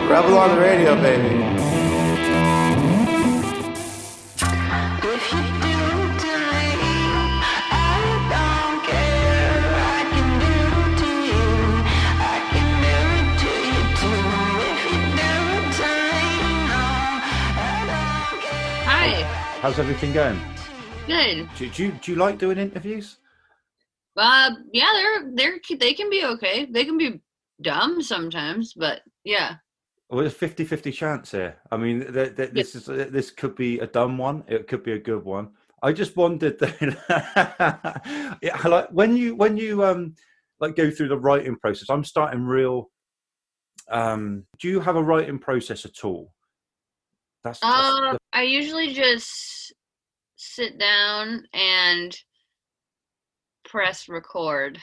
Rebel on the radio, baby. If you do it to me, I don't care. I can do it to you. I can do it to you too. If you do it to me, no, I don't care. Hi, How's everything going? good. Do you like doing interviews? Yeah, they can be okay. They can be dumb sometimes, but yeah. Well, there's 50-50 chance here. I mean, this could be a dumb one. It could be a good one. I just wondered that, yeah, like when you like go through the writing process. I'm starting real. Do you have a writing process at all? I usually just sit down and press record,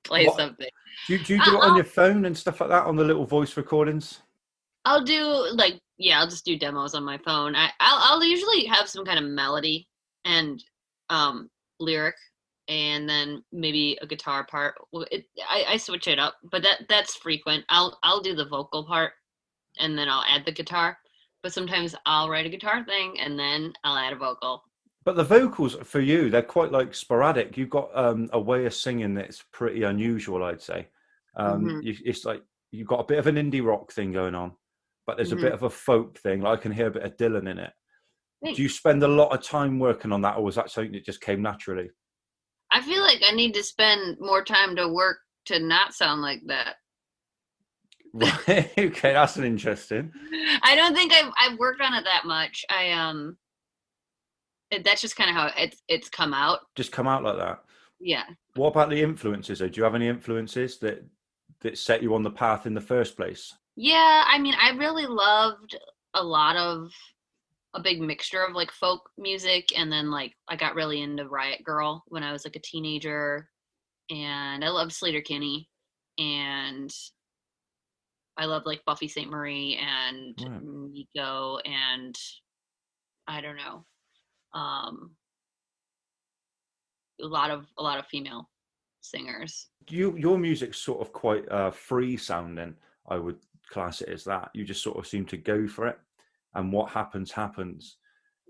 play What? something. Do you do it on your phone and stuff like that, on the little voice recordings? I'll do I'll just do demos on my phone. I'll usually have some kind of melody and lyric, and then maybe a guitar part. I switch it up, but that's frequent. I'll do the vocal part, and then I'll add the guitar. But sometimes I'll write a guitar thing, and then I'll add a vocal. But the vocals for you, they're quite like sporadic. You've got a way of singing that's pretty unusual, I'd say. It's like you've got a bit of an indie rock thing going on, but there's a bit of a folk thing. Like I can hear a bit of Dylan in it. Thanks. Do you spend a lot of time working on that, or was that something that just came naturally? I feel like I need to spend more time to work to not sound like that. Right. Okay, that's an interesting. I don't think I've worked on it that much. That's just kind of how it's come out. Just come out like that. Yeah. What about the influences, though? Do you have any influences that set you on the path in the first place? Yeah, I mean, I really loved a big mixture of like folk music, and then like I got really into Riot Grrrl when I was like a teenager, and I loved Sleater-Kinney, and I loved like Buffy St. Marie and Right. Nico, and I don't know, a lot of female singers. Your music's sort of quite free sounding. I would class it as that. You just sort of seem to go for it, and what happens.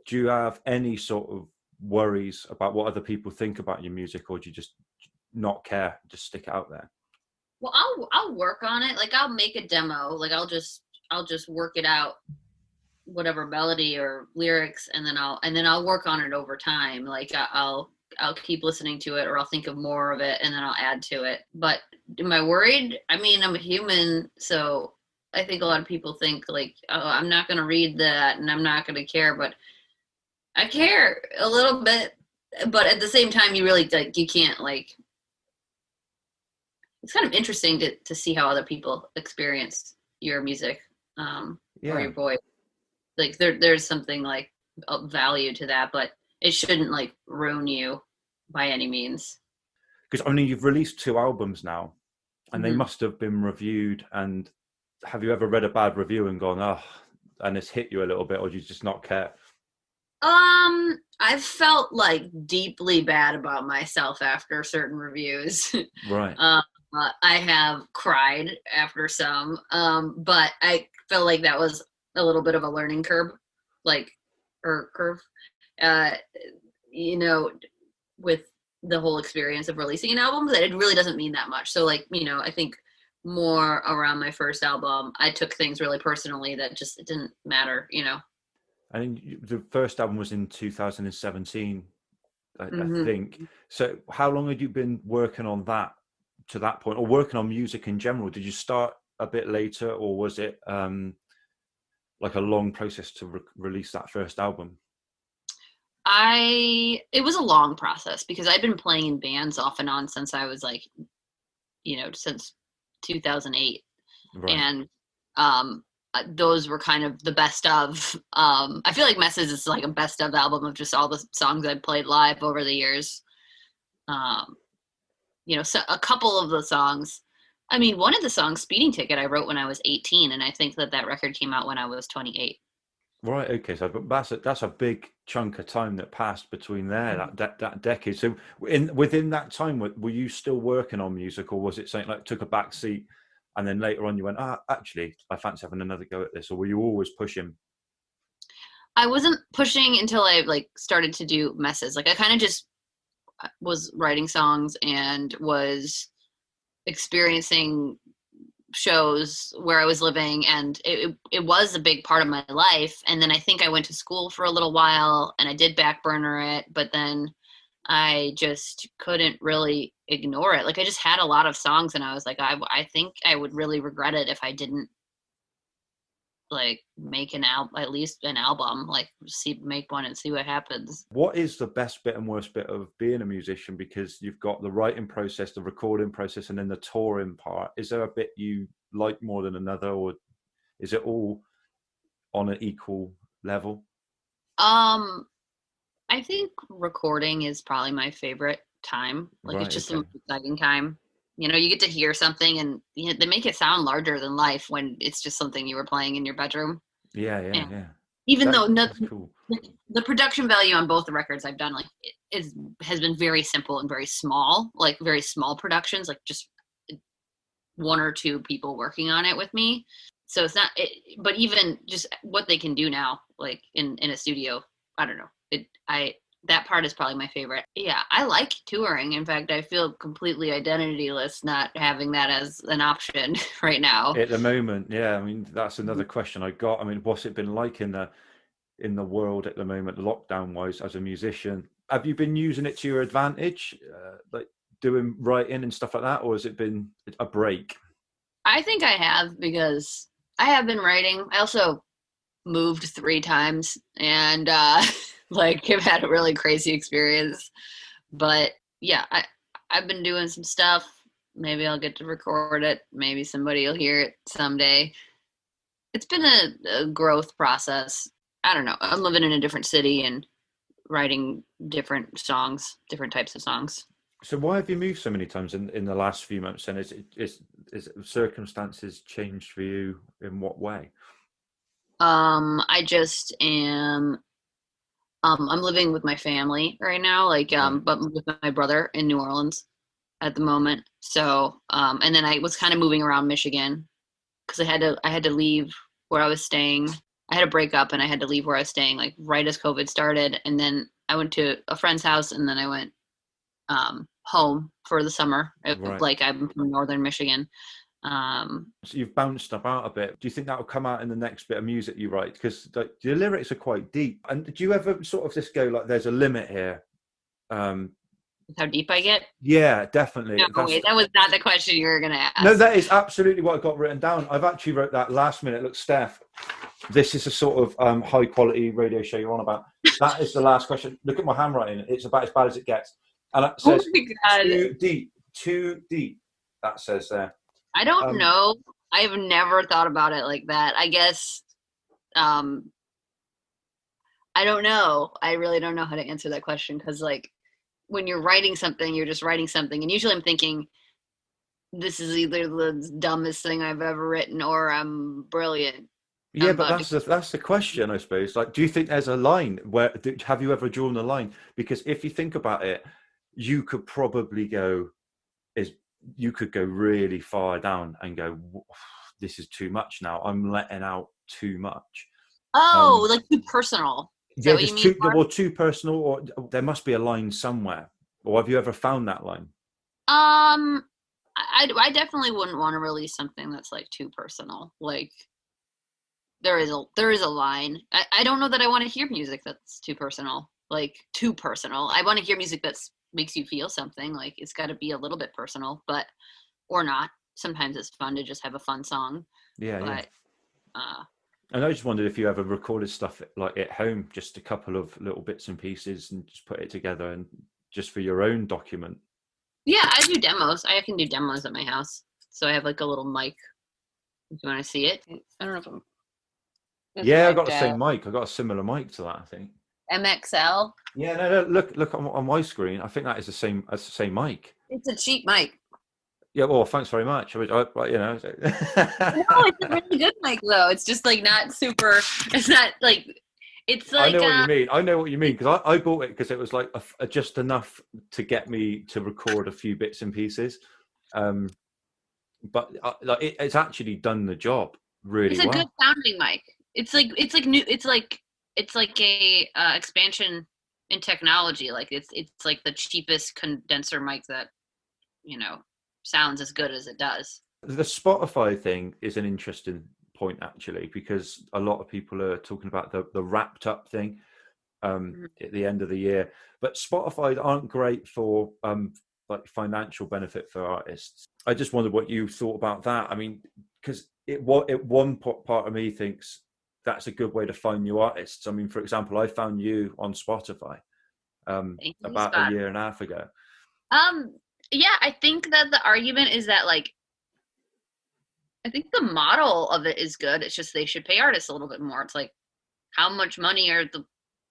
Do you have any sort of worries about what other people think about your music, or do you just not care, just stick it out there? Well, I'll work on it. Like I'll make a demo. Like I'll just work it out, whatever melody or lyrics, and then I'll work on it over time. Like I'll keep listening to it, or I'll think of more of it, and then I'll add to it. But am I worried? I mean, I'm a human, so I think a lot of people think like, oh, I'm not going to read that and I'm not going to care, but I care a little bit. But at the same time, you really like, you can't like, it's kind of interesting to see how other people experience your music or your voice. Like there's something like of value to that, but it shouldn't like ruin you by any means. Because I mean, you've released 2 albums now, and they must have been reviewed. And have you ever read a bad review and gone, oh, and it's hit you a little bit, or do you just not care? I've felt like deeply bad about myself after certain reviews. Right. I have cried after some, but I felt like that was a little bit of a learning curve, you know, with the whole experience of releasing an album, that it really doesn't mean that much. So like, you know, I think more around my first album, I took things really personally that just, it didn't matter, you know. And the first album was in 2017, I think. So how long had you been working on that to that point, or working on music in general? Did you start a bit later, or was it like a long process to release that first album? It was a long process because I'd been playing in bands off and on since I was like, you know, since 2008. Right. And those were kind of the best of. I feel like Messes is like a best of album of just all the songs I've played live over the years. You know, so a couple of the songs, I mean, one of the songs, Speeding Ticket, I wrote when I was 18, and I think that record came out when I was 28. Right. Okay. So that's a big chunk of time that passed between there, that decade. So within that time, were you still working on music, or was it something like took a back seat and then later on you went, actually, I fancy having another go at this? Or were you always pushing? I wasn't pushing until I like started to do messes. Like I kind of just was writing songs and was experiencing shows where I was living, and it was a big part of my life. And then I think I went to school for a little while and I did back burner it, but then I just couldn't really ignore it. Like I just had a lot of songs and I was like, I think I would really regret it if I didn't like make at least an album, like make one and see what happens. What is the best bit and worst bit of being a musician? Because you've got the writing process, the recording process, and then the touring part. Is there a bit you like more than another, or is it all on an equal level? I think recording is probably my favorite time. Like Right, it's just okay. the most exciting time. You know, you get to hear something and they make it sound larger than life when it's just something you were playing in your bedroom. Yeah. Even though That's cool. the production value on both the records I've done, like has been very simple and very small, like very small productions, like just one or two people working on it with me. So it's not, but even just what they can do now, like in a studio, I don't know. That part is probably my favorite. Yeah, I like touring. In fact, I feel completely identityless not having that as an option right now. At the moment, yeah. I mean, that's another question I got. I mean, what's it been like in the world at the moment, lockdown wise, as a musician? Have you been using it to your advantage, like doing writing and stuff like that, or has it been a break? I think I have, because I have been writing. I also moved 3 times and like I've had a really crazy experience. But yeah, I've been doing some stuff. Maybe I'll get to record it. Maybe somebody will hear it someday. It's been a growth process. I don't know. I'm living in a different city and writing different songs, different types of songs. So why have you moved so many times in the last few months? And is circumstances changed for you in what way? I just am I'm living with my family right now, like but with my brother in New Orleans at the moment. So and then I was kind of moving around Michigan because I had to leave where I was staying. I had a breakup and I had to leave where I was staying like right as COVID started, and then I went to a friend's house and then I went home for the summer. Right. Like I'm from northern Michigan. So you've bounced about a bit. Do you think that will come out in the next bit of music you write? Because the lyrics are quite deep. And do you ever sort of just go like, "There's a limit here"? How deep I get? Yeah, definitely. No, wait, that was not the question you were gonna ask. No, that is absolutely what I got written down. I've actually wrote that last minute. Look, Steph, this is a sort of high quality radio show you're on about. That is the last question. Look at my handwriting. It's about as bad as it gets. And it says, too deep. That says there. I don't know. I've never thought about it like that. I guess, I don't know. I really don't know how to answer that question, because like when you're writing something, you're just writing something. And usually I'm thinking, this is either the dumbest thing I've ever written or I'm brilliant. Yeah, but that's the question, I suppose. Like, do you think there's a line where, have you ever drawn the line? Because if you think about it, you could probably you could go really far down and go, this is too much now. I'm letting out too much. Oh, like too personal. Is that what you mean? Too personal, or there must be a line somewhere. Or have you ever found that line? I definitely wouldn't want to release something that's like too personal. Like there is a line. I don't know that I want to hear music that's too personal. Like too personal. I want to hear music that's makes you feel something. Like it's got to be a little bit personal, but or not. Sometimes it's fun to just have a fun song. Yeah. And I just wondered if you ever recorded stuff like at home, just a couple of little bits and pieces, and just put it together and just for your own document. Yeah, I do demos. I can do demos at my house. So I have like a little mic. Do you want to see it? I don't know if I'm. Yeah, I got the same mic. I got a similar mic to that, I think. MXL. Yeah, no. Look on my screen. I think that is the same mic. It's a cheap mic. Yeah, well, thanks very much. No, it's a really good mic though. It's just like not super. It's not like. It's like. I know what you mean. I know what you mean, because I bought it because it was like just enough to get me to record a few bits and pieces. but like it's actually done the job really It's a well. good sounding mic. It's like new. It's like a expansion in technology. Like it's like the cheapest condenser mic that sounds as good as it does. The Spotify thing is an interesting point actually, because a lot of people are talking about the wrapped up thing at the end of the year, but Spotify aren't great for like financial benefit for artists. I just wondered what you thought about that. I mean, because one part of me thinks that's a good way to find new artists. I mean, for example, I found you on Spotify about a year and a half ago. Yeah, I think that the argument is that like I think the model of it is good. It's just they should pay artists a little bit more. It's like how much money are the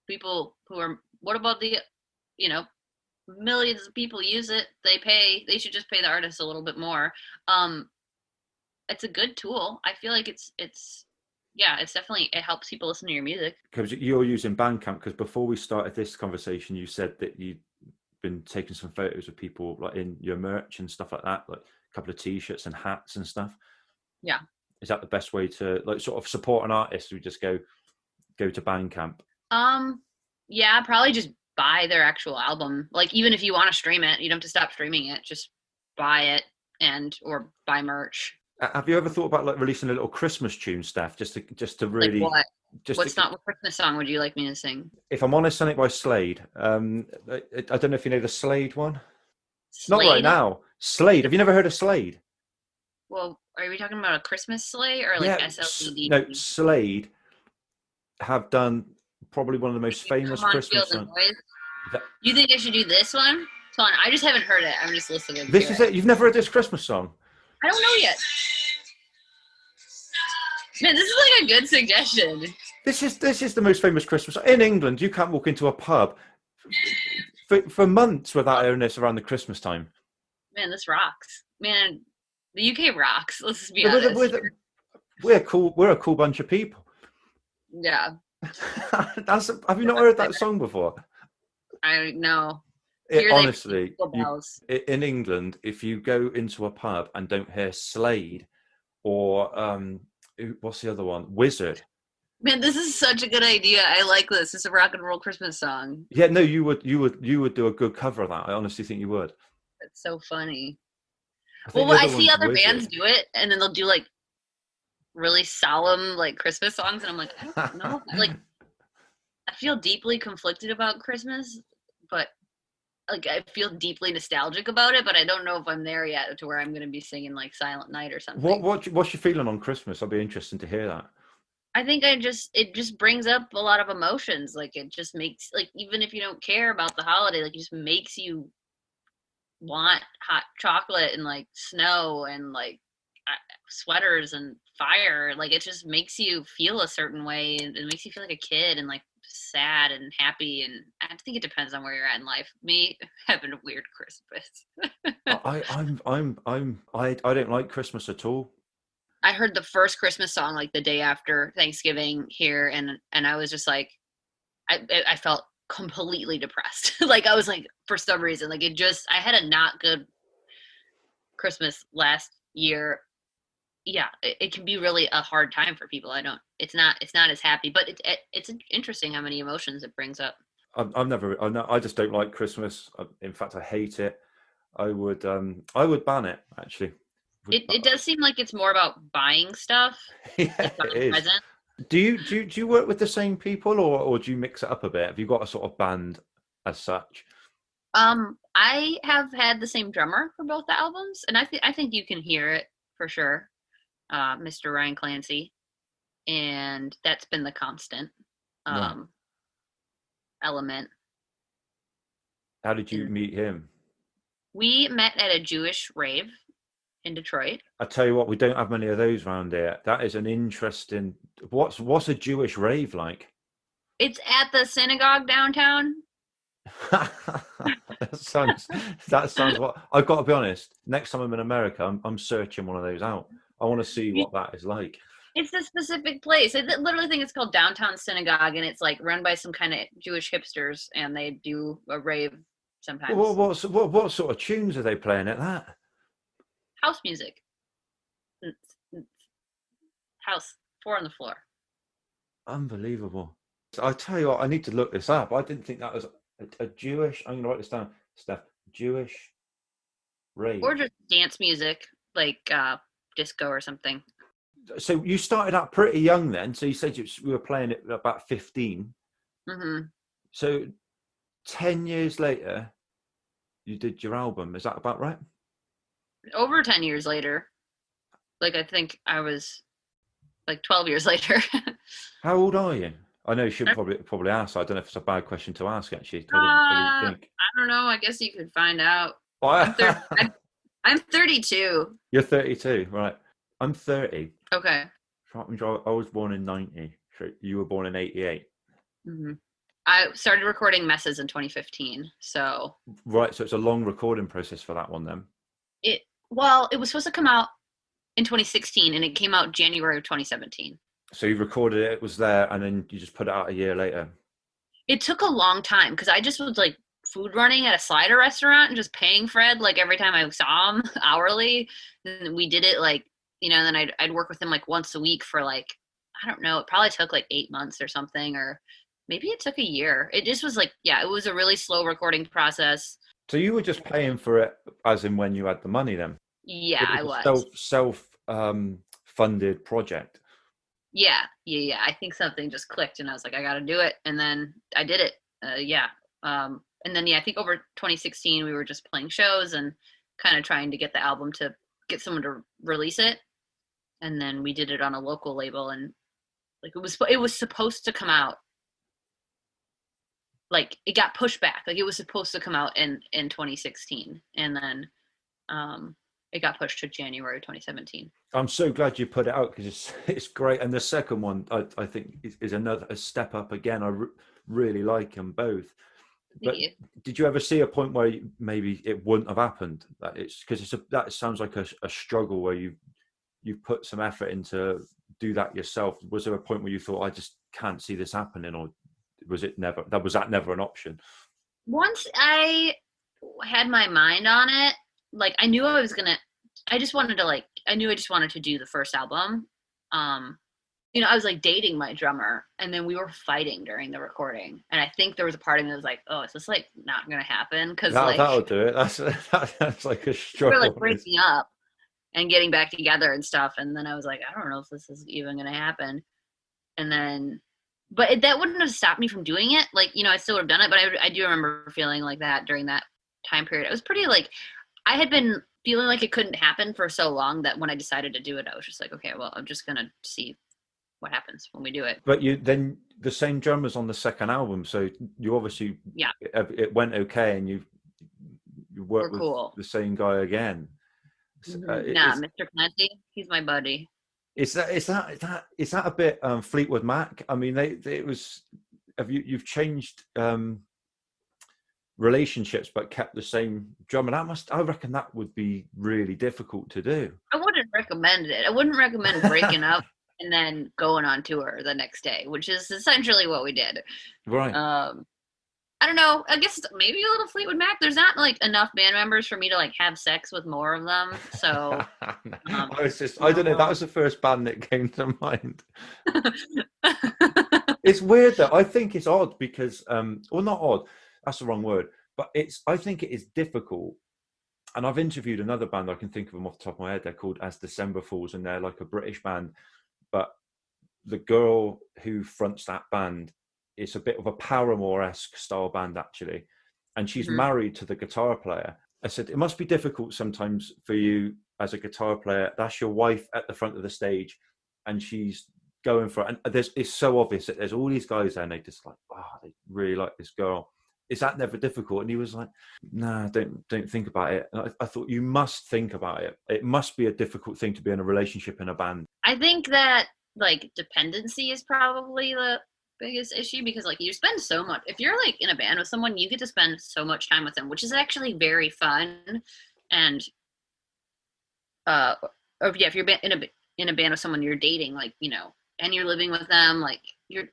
people who are what about the millions of people use it, they should just pay the artists a little bit more. It's a good tool. I feel like it's definitely, it helps people listen to your music. Because you're using Bandcamp, because before we started this conversation you said that you'd been taking some photos of people like in your merch and stuff like that, like a couple of t-shirts and hats and stuff. Yeah. Is that the best way to like sort of support an artist? We just go to Bandcamp? Yeah, probably just buy their actual album. Like even if you want to stream it, you don't have to stop streaming it. Just buy it or buy merch. Have you ever thought about like releasing a little Christmas tune, Stef, just to really? Like what? What Christmas song would you like me to sing? If I'm honest, something by Slade. I don't know if you know the Slade one. Slade? Not right now. Slade. Have you never heard of Slade? Well, are we talking about a Christmas sleigh or like SLED? No, Slade have done probably one of the most famous Christmas songs. You think I should do this one? Hold on, I just haven't heard it. I'm just listening. This is it. You've never heard this Christmas song? I don't know yet. Man, this is like a good suggestion. This is the most famous Christmas song. In England, you can't walk into a pub for months without hearing this around the Christmas time. Man, this rocks. Man, the UK rocks. Let's just be honest. We're cool. We're a cool bunch of people. Yeah. Have you not heard that song before? I know. Honestly, in England, if you go into a pub and don't hear Slade or what's the other one? Wizard. Man, this is such a good idea. I like this. It's a rock and roll Christmas song. Yeah, no, you would do a good cover of that. I honestly think you would. That's so funny. Well, I see other bands do it, and then they'll do like really solemn like Christmas songs, and I'm like, I don't know. Like, I feel deeply conflicted about Christmas, but like I feel deeply nostalgic about it, but I don't know if I'm there yet to where I'm going to be singing like Silent Night or something. What's your feeling on Christmas? I'd be interested to hear that. I think it just brings up a lot of emotions. Like it just makes, like, even if you don't care about the holiday, like it just makes you want hot chocolate and like snow and like sweaters and fire. Like it just makes you feel a certain way, and it makes you feel like a kid and like sad and happy. And I think it depends on where you're at in life. Me having a weird Christmas. I don't like Christmas at all. I heard the first Christmas song like the day after Thanksgiving here, and I was just like, I felt completely depressed. Like I was like, for some reason, like I had a not good Christmas last year. Yeah, it can be really a hard time for people. It's not as happy, but it's interesting how many emotions it brings up. I just don't like Christmas. In fact, I hate it. I would ban it actually. It does seem like it's more about buying stuff. Yeah, it is. Present. Do you work with the same people, or do you mix it up a bit? Have you got a sort of band as such? I have had the same drummer for both the albums, and I think you can hear it for sure, Mr. Ryan Clancy, and that's been the constant element. How did you meet him? We met at a Jewish rave in Detroit. I tell you what, we don't have many of those around here. That is an interesting. What's a Jewish rave like? It's at the synagogue downtown. that sounds. What I've got to be honest. Next time I'm in America, I'm searching one of those out. I want to see what that is like. It's a specific place. I literally think it's called Downtown Synagogue, and it's like run by some kind of Jewish hipsters, and they do a rave sometimes. What sort of tunes are they playing at that? House music. House 4 on the floor. Unbelievable. So I tell you what, I need to look this up. I didn't think that was a Jewish. I'm going to write this down, Steph. Jewish rave. Or just dance music, like disco or something. So you started out pretty young then. So you said you were playing it about 15. Mm-hmm. So 10 years later, you did your album. Is that about right? Over 10 years later. Like, I think I was like 12 years later. How old are you? I know you should probably ask. I don't know if it's a bad question to ask, actually. I don't know. I guess you could find out. I'm 32. You're 32, right. I'm 30. Okay. I was born in 90. So you were born in 88. Mm-hmm. I started recording Messes in 2015. So. Right. So it's a long recording process for that one then. It was supposed to come out in 2016 and it came out January of 2017. So you recorded it, it was there, and then you just put it out a year later. It took a long time because I just was like food running at a slider restaurant and just paying Fred like every time I saw him hourly. And we did it like, then I'd work with him like once a week for like, I don't know, it probably took like 8 months or something, or maybe it took a year. It just was like, it was a really slow recording process. So you were just paying for it as in when you had the money then? Yeah, I was. Self-funded project. Yeah. I think something just clicked and I was like, I got to do it. And then I did it. And then, I think over 2016, we were just playing shows and kind of trying to get the album to get someone to release it. And then we did it on a local label and like it was supposed to come out. Like it got pushed back. Like it was supposed to come out in 2016. And then it got pushed to January 2017. I'm so glad you put it out because it's great. And the second one, I think, is a step up again. I really like them both. But did you ever see a point where maybe it wouldn't have happened? That it's because that sounds like a struggle where you've put some effort into do that yourself. Was there a point where you thought, I just can't see this happening, or was it never? Was that never an option? Once I had my mind on it, like I knew I just wanted to do the first album. I was like dating my drummer and then we were fighting during the recording. And I think there was a part of me that was like, oh, is this like not going to happen? Cause that'll do it. That's like a struggle. We were like breaking up and getting back together and stuff. And then I was like, I don't know if this is even going to happen. And then, that wouldn't have stopped me from doing it. Like, I still would have done it, but I do remember feeling like that during that time period. It was pretty like, I had been feeling like it couldn't happen for so long that when I decided to do it, I was just like, okay, well, I'm just going to see what happens when we do it. But then the same drummers on the second album. So you obviously, it went okay. And you worked with the same guy again. Mr. Clancy, he's my buddy. Is that a bit Fleetwood Mac? I mean, you've changed relationships but kept the same drummer. I reckon that would be really difficult to do. I wouldn't recommend it. I wouldn't recommend breaking up and then going on tour the next day, which is essentially what we did. Right. I don't know. I guess maybe a little Fleetwood Mac. There's not like enough band members for me to like have sex with more of them. So I don't know. That was the first band that came to mind. It's weird though. I think it's odd because, well, not odd. That's the wrong word. But I think it is difficult. And I've interviewed another band. I can think of them off the top of my head. They're called As December Falls, and they're like a British band. But the girl who fronts that band, it's a bit of a Paramore-esque style band actually, and she's married to the guitar player. I said it must be difficult sometimes for you as a guitar player. That's your wife at the front of the stage, and she's going for it. And it's so obvious that there's all these guys there, and they just like, they really like this girl. Is that never difficult? And he was like, nah, don't think about it. And I thought you must think about it. It must be a difficult thing to be in a relationship in a band. I think that like dependency is probably the biggest issue because like you spend so much. If you're like in a band with someone, you get to spend so much time with them, which is actually very fun. And if you're in a band with someone you're dating, like and you're living with them, like you're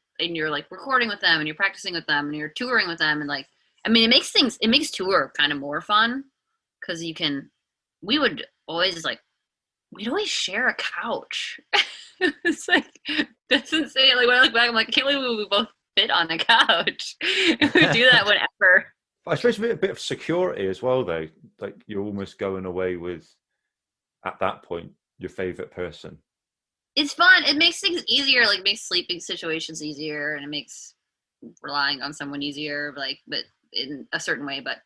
like recording with them and you're practicing with them and you're touring with them, and like it makes tour kind of more fun because we would always like we'd always share a couch. It's like, that's insane. Like when I look back, I'm like, I can't believe we both fit on a couch. We would do that whenever. I suppose a bit of security as well, though. Like you're almost going away with, at that point, your favorite person. It's fun. It makes things easier. Like makes sleeping situations easier, and it makes relying on someone easier. Like, but in a certain way. But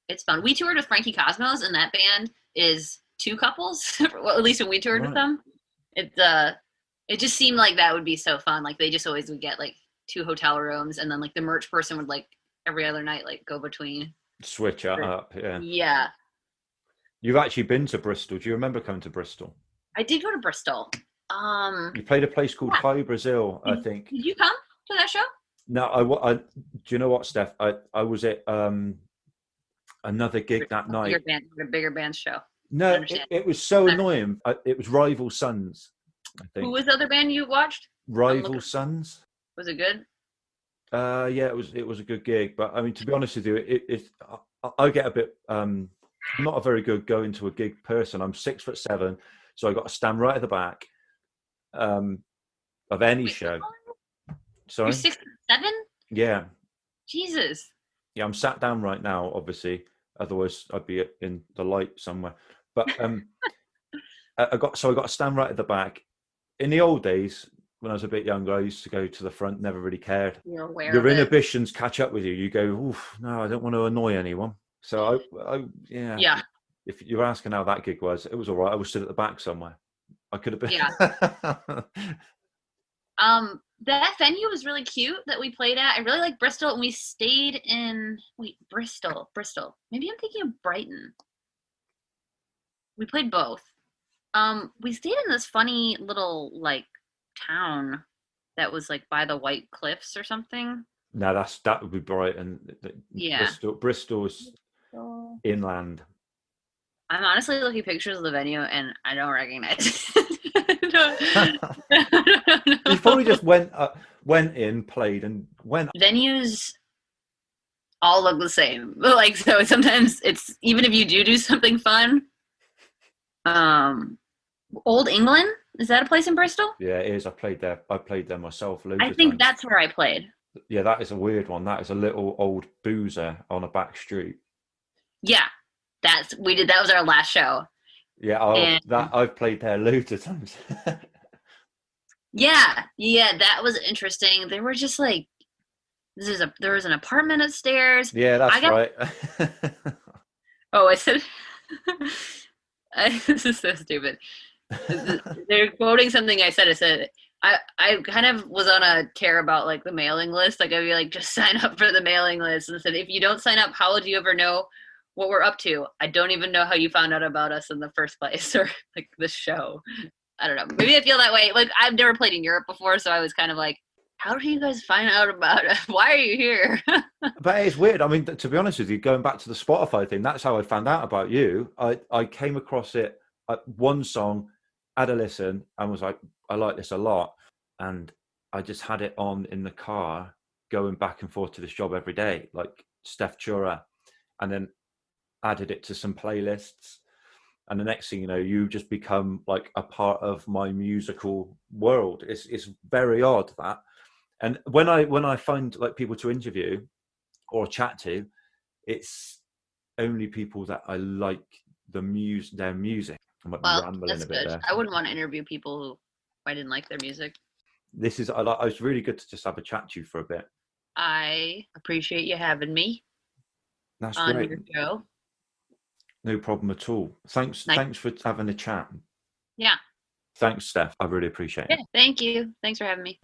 it's fun. We toured with Frankie Cosmos, and that band is 2 couples. Well, at least when we toured with them, it just seemed like that would be so fun. Like they just always would get like 2 hotel rooms, and then like the merch person would like every other night like go between. Switch it up, yeah. Yeah. You've actually been to Bristol. Do you remember coming to Bristol? I did go to Bristol. You played a place called High Brazil, I think. Did you come to that show? No, I do you know what, Steph? I was at another gig that night. A bigger band show. No, it was so annoying. It was Rival Sons, I think. Who was the other band you watched? Rival Sons. Was it good? Yeah, it was a good gig. But I mean, to be honest with you, I get a bit. I'm not a very good going to a gig person. I'm 6'7", so I got to stand right at the back of any show. Sorry, you're 6'7"? Yeah. Jesus. Yeah, I'm sat down right now. Obviously, otherwise I'd be in the light somewhere. But I got to stand right at the back. In the old days, when I was a bit younger, I used to go to the front. Never really cared. You're aware. Your inhibitions catch up with you. You go, oof, no, I don't want to annoy anyone. So yeah. Yeah. If you're asking how that gig was, it was all right. I was stood at the back somewhere. I could have been. Yeah. That venue was really cute that we played at. I really like Bristol, and we stayed in Bristol. Maybe I'm thinking of Brighton. We played both. We stayed in this funny little like town that was like by the White Cliffs or something. No, that would be Brighton. Yeah. Bristol's inland. I'm honestly looking at pictures of the venue and I don't recognize it. You probably just went in, played, and went. Venues all look the same. Like, so sometimes it's, even if you do something fun. Old England, is that a place in Bristol? Yeah, it is. I played there myself. I think that's where I played. Yeah, that is a weird one. That is a little old boozer on a back street. Yeah, that was our last show. Yeah, I've played there loads of times. Yeah, that was interesting. They were just like, there was an apartment upstairs. Yeah, that's right. Oh, I said, this is so stupid. They're quoting something I said. I said, I kind of was on a tear about like the mailing list. Like I'd be like, just sign up for the mailing list. And said, if you don't sign up, how would you ever know what we're up to? I don't even know how you found out about us in the first place, or like this show. I don't know. Maybe I feel that way. Like I've never played in Europe before, so I was kind of like, how do you guys find out about us? Why are you here? But it's weird. I mean, to be honest with you, going back to the Spotify thing, that's how I found out about you. I came across it at one song, had a listen, and was like, I like this a lot. And I just had it on in the car going back and forth to this job every day, like Stef Chura, and then added it to some playlists. And the next thing you know, you just become like a part of my musical world. It's very odd, that. And when I find like people to interview or chat to, it's only people that I like their music. I might be rambling that's a bit good. there. I wouldn't want to interview people who I didn't like their music. It's really good to just have a chat to you for a bit. I appreciate you having me. That's on great. Your show. No problem at all. Thanks for having a chat. Yeah. Thanks, Steph. I really appreciate it. Yeah, thank you. Thanks for having me.